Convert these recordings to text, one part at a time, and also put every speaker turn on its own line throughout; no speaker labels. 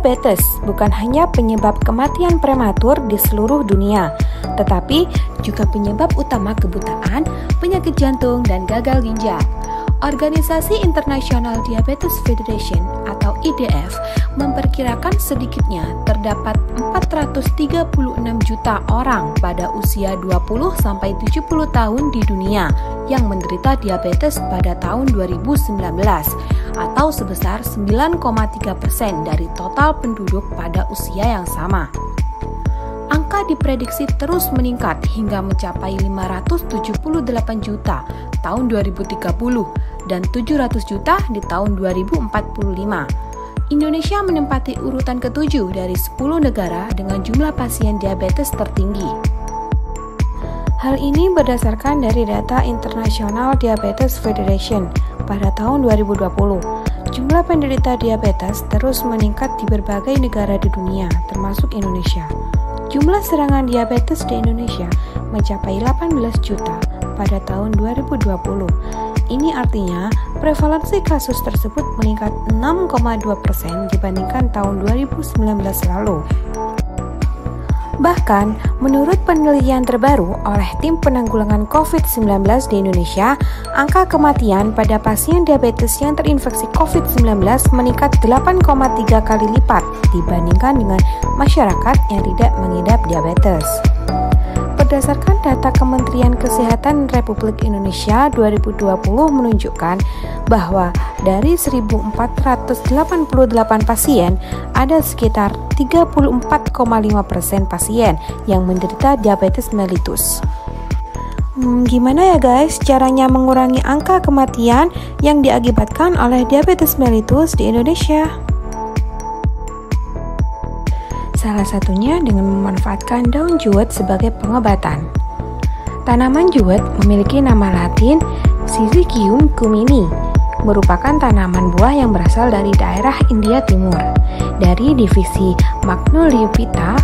Diabetes bukan hanya penyebab kematian prematur di seluruh dunia, tetapi juga penyebab utama kebutaan, penyakit jantung, dan gagal ginjal. Organisasi International Diabetes Federation atau IDF memperkirakan sedikitnya terdapat 436 juta orang pada usia 20-70 tahun di dunia yang menderita diabetes pada tahun 2019 atau sebesar 9,3% dari total penduduk pada usia yang sama. Angka diprediksi terus meningkat hingga mencapai 578 juta tahun 2030 dan 700 juta di tahun 2045. Indonesia menempati urutan ke-7 dari 10 negara dengan jumlah pasien diabetes tertinggi. Hal ini berdasarkan dari data International Diabetes Federation pada tahun 2020. Jumlah penderita diabetes terus meningkat di berbagai negara di dunia, termasuk Indonesia. Jumlah serangan diabetes di Indonesia mencapai 18 juta pada tahun 2020. Ini artinya prevalensi kasus tersebut meningkat 6,2% dibandingkan tahun 2019 lalu. Bahkan, menurut penelitian terbaru oleh Tim Penanggulangan COVID-19 di Indonesia, angka kematian pada pasien diabetes yang terinfeksi COVID-19 meningkat 8,3 kali lipat dibandingkan dengan masyarakat yang tidak mengidap diabetes. Berdasarkan data Kementerian Kesehatan Republik Indonesia 2020 menunjukkan bahwa dari 1.488 pasien, ada sekitar 34,5% pasien yang menderita diabetes mellitus. Gimana ya guys caranya mengurangi angka kematian yang diakibatkan oleh diabetes mellitus di Indonesia? Salah satunya dengan memanfaatkan daun jewet sebagai pengobatan. Tanaman jewet memiliki nama latin Syzygium cumini, merupakan tanaman buah yang berasal dari daerah India Timur, dari divisi Magnoliophyta,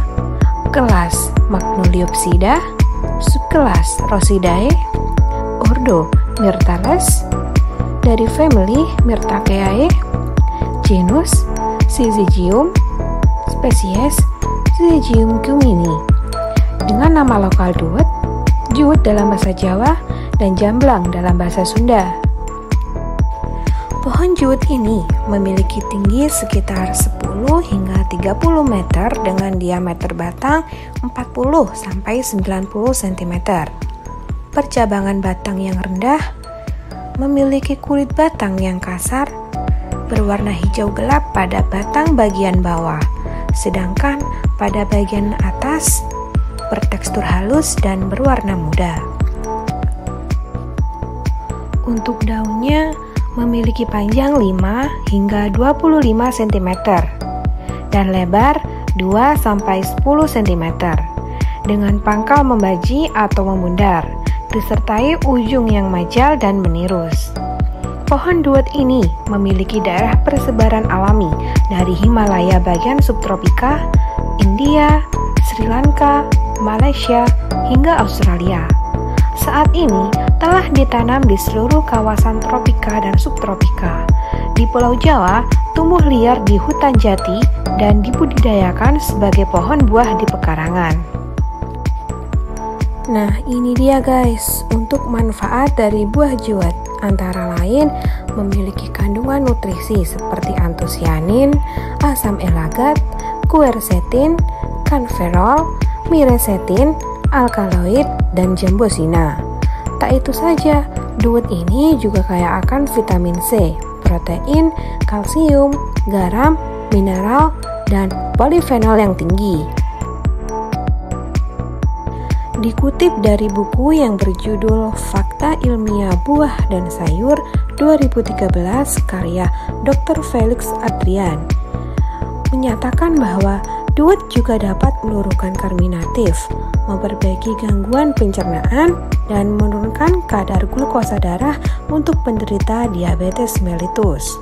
kelas Magnoliopsida, subkelas Rosidae, ordo Myrtales, dari family Myrtaceae, genus Syzygium, spesies Syzygium cumini. Dengan nama lokal duet, juwet dalam bahasa Jawa, dan jamblang dalam bahasa Sunda. Pohon juwet ini memiliki tinggi sekitar 10 hingga 30 meter dengan diameter batang 40-90 cm. Percabangan batang yang rendah, memiliki kulit batang yang kasar, berwarna hijau gelap pada batang bagian bawah, sedangkan pada bagian atas bertekstur halus dan berwarna muda. Untuk daunnya memiliki panjang 5 hingga 25 cm dan lebar 2-10 cm dengan pangkal membaji atau membundar, disertai ujung yang majal dan menirus. Pohon duet ini memiliki daerah persebaran alami dari Himalaya bagian subtropika, India, Sri Lanka, Malaysia, hingga Australia. Saat ini telah ditanam di seluruh kawasan tropika dan subtropika. Di Pulau Jawa, tumbuh liar di hutan jati dan dibudidayakan sebagai pohon buah di pekarangan. Nah, ini dia guys, untuk manfaat dari buah juwet. Antara lain, memiliki kandungan nutrisi seperti antosianin, asam elagat, quercetin, kanferol, miracetin, alkaloid, dan jambosina. Tak itu saja, duet ini juga kaya akan vitamin C, protein, kalsium, garam, mineral, dan polifenol yang tinggi. Dikutip dari buku yang berjudul Fakta Ilmiah Buah dan Sayur 2013 karya Dr. Felix Adrian, menyatakan bahwa duet juga dapat meluruskan karminatif, memperbaiki gangguan pencernaan, dan menurunkan kadar glukosa darah untuk penderita diabetes mellitus.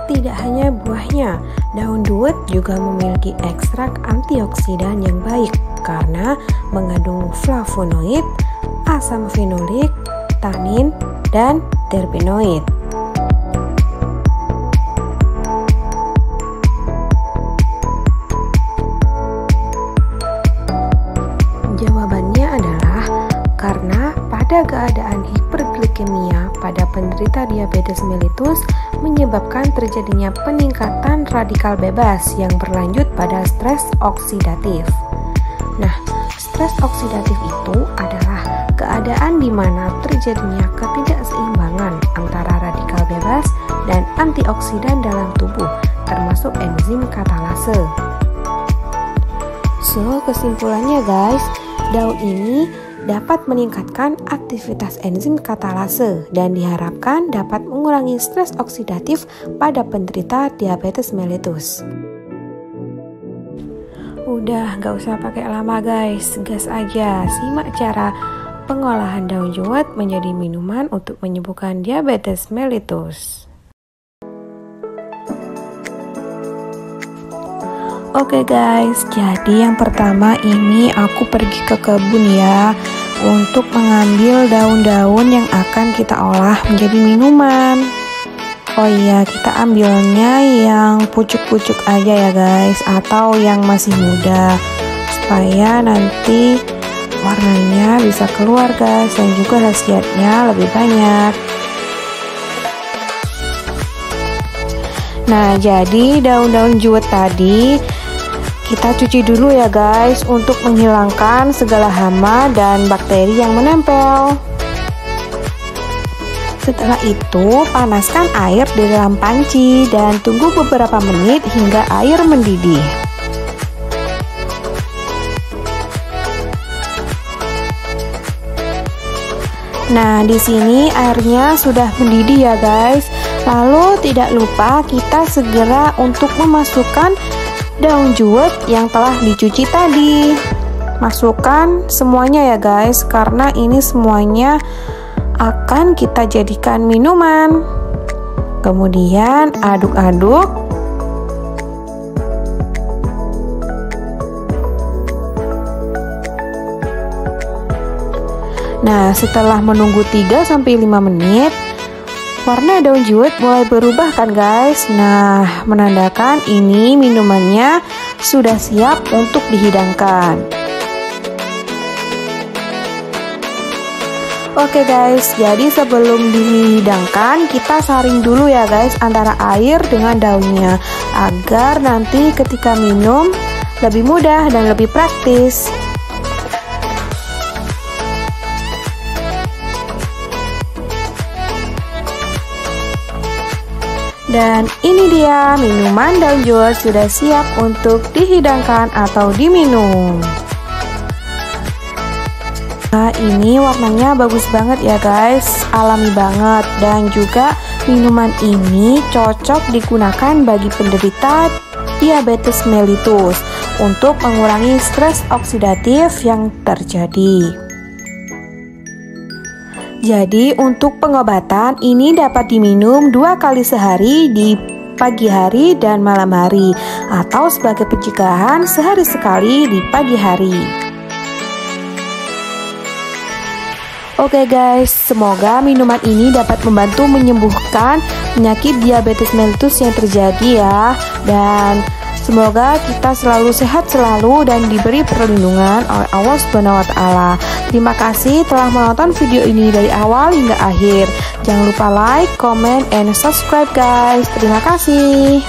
Tidak hanya buahnya, daun duet juga memiliki ekstrak antioksidan yang baik karena mengandung flavonoid, asam fenolik, tanin, dan terpenoid. ada keadaan hiperglikemia pada penderita diabetes mellitus menyebabkan terjadinya peningkatan radikal bebas yang berlanjut pada stres oksidatif. Nah, stres oksidatif itu adalah keadaan di mana terjadinya ketidakseimbangan antara radikal bebas dan antioksidan dalam tubuh, termasuk enzim katalase. So, kesimpulannya guys, daun ini dapat meningkatkan aktivitas enzim katalase dan diharapkan dapat mengurangi stres oksidatif pada penderita diabetes mellitus. Udah, gak usah pakai lama guys, gas aja, simak cara pengolahan daun jewet menjadi minuman untuk menyembuhkan diabetes mellitus. Oke guys, jadi yang pertama ini aku pergi ke kebun ya untuk mengambil daun-daun yang akan kita olah menjadi minuman. Oh iya, kita ambilnya yang pucuk-pucuk aja ya guys, atau yang masih muda, supaya nanti warnanya bisa keluar guys, dan juga khasiatnya lebih banyak. Nah, jadi daun-daun jewet tadi kita cuci dulu ya guys untuk menghilangkan segala hama dan bakteri yang menempel. Setelah itu, panaskan air di dalam panci dan tunggu beberapa menit hingga air mendidih. Nah, di sini airnya sudah mendidih ya guys. Lalu tidak lupa kita segera untuk memasukkan daun jewet yang telah dicuci tadi. Masukkan semuanya ya guys, karena ini semuanya akan kita jadikan minuman. Kemudian aduk-aduk. Nah, setelah menunggu 3-5 menit, warna daun jewet mulai berubah kan guys. Nah, menandakan ini minumannya sudah siap untuk dihidangkan. Oke guys, jadi sebelum dihidangkan kita saring dulu ya guys antara air dengan daunnya, agar nanti ketika minum lebih mudah dan lebih praktis. Dan ini dia minuman daun jewet sudah siap untuk dihidangkan atau diminum. Nah, ini warnanya bagus banget ya guys, alami banget, dan juga minuman ini cocok digunakan bagi penderita diabetes mellitus untuk mengurangi stres oksidatif yang terjadi. Jadi untuk pengobatan ini dapat diminum 2 kali sehari di pagi hari dan malam hari, atau sebagai pencegahan sehari sekali di pagi hari. Oke guys, semoga minuman ini dapat membantu menyembuhkan penyakit diabetes mellitus yang terjadi ya, dan semoga kita selalu sehat selalu dan diberi perlindungan oleh Allah Subhanahu wa Ta'ala. Terima kasih telah menonton video ini dari awal hingga akhir. Jangan lupa like, comment, and subscribe guys. Terima kasih.